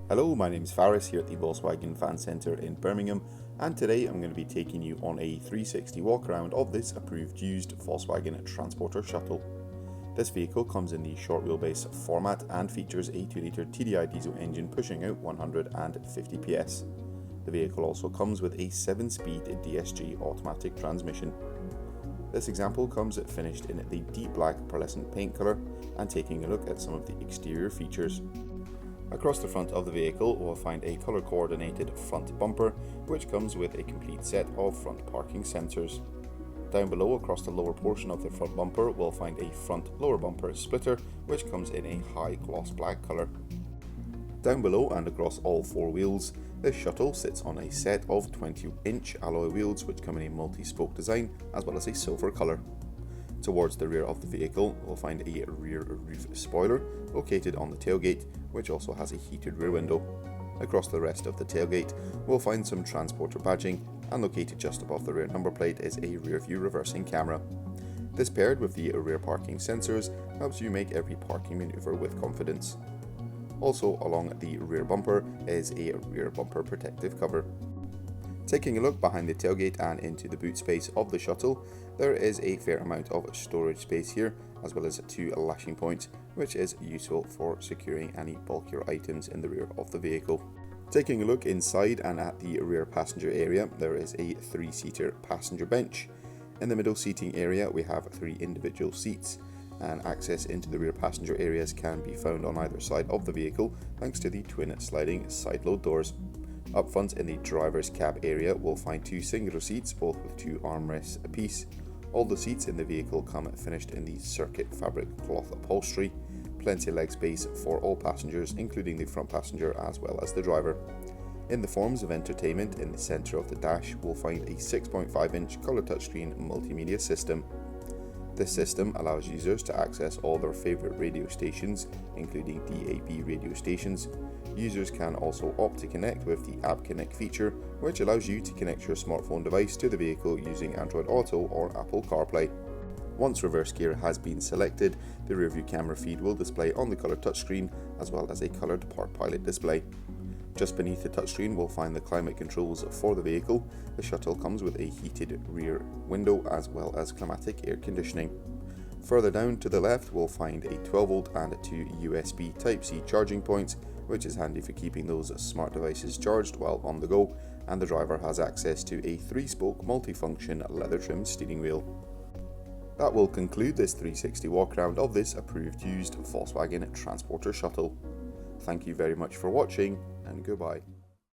Hello, my name is Faris here at the Volkswagen Fan Centre in Birmingham, and today I'm going to be taking you on a 360 walk around of this approved used Volkswagen Transporter Shuttle. This vehicle comes in the short wheelbase format and features a 2-litre TDI diesel engine pushing out 150 PS. The vehicle also comes with a 7-speed DSG automatic transmission. This example comes finished in the deep black pearlescent paint colour, and taking a look at some of the exterior features. Across the front of the vehicle we'll find a colour coordinated front bumper which comes with a complete set of front parking sensors. Down below across the lower portion of the front bumper we'll find a front lower bumper splitter which comes in a high gloss black colour. Down below and across all four wheels, this shuttle sits on a set of 20-inch alloy wheels which come in a multi-spoke design as well as a silver colour. Towards the rear of the vehicle we'll find a rear roof spoiler located on the tailgate, which also has a heated rear window. Across the rest of the tailgate we'll find some transporter badging, and located just above the rear number plate is a rear view reversing camera. This paired with the rear parking sensors helps you make every parking manoeuvre with confidence. Also along the rear bumper is a rear bumper protective cover. Taking a look behind the tailgate and into the boot space of the shuttle, there is a fair amount of storage space here, as well as two lashing points, which is useful for securing any bulkier items in the rear of the vehicle. Taking a look inside and at the rear passenger area, there is a 3-seater passenger bench. In the middle seating area we have 3 individual seats, and access into the rear passenger areas can be found on either side of the vehicle thanks to the twin sliding side load doors. Up front in the driver's cab area we'll find 2 singular seats, both with 2 armrests apiece. All the seats in the vehicle come finished in the circuit fabric cloth upholstery. Plenty of leg space for all passengers, including the front passenger as well as the driver. In the forms of entertainment, in the centre of the dash we'll find a 6.5-inch colour touchscreen multimedia system. This system allows users to access all their favourite radio stations, including DAB radio stations. Users can also opt to connect with the App Connect feature, which allows you to connect your smartphone device to the vehicle using Android Auto or Apple CarPlay. Once reverse gear has been selected, the rearview camera feed will display on the colour touchscreen as well as a coloured Park Pilot display. Just beneath the touchscreen we'll find the climate controls for the vehicle. The shuttle comes with a heated rear window as well as climatic air conditioning. Further down to the left we'll find a 12V and 2 USB Type-C charging points, which is handy for keeping those smart devices charged while on the go, and the driver has access to a 3-spoke multifunction leather trimmed steering wheel. That will conclude this 360 walk around of this approved used Volkswagen Transporter Shuttle. Thank you very much for watching, and goodbye.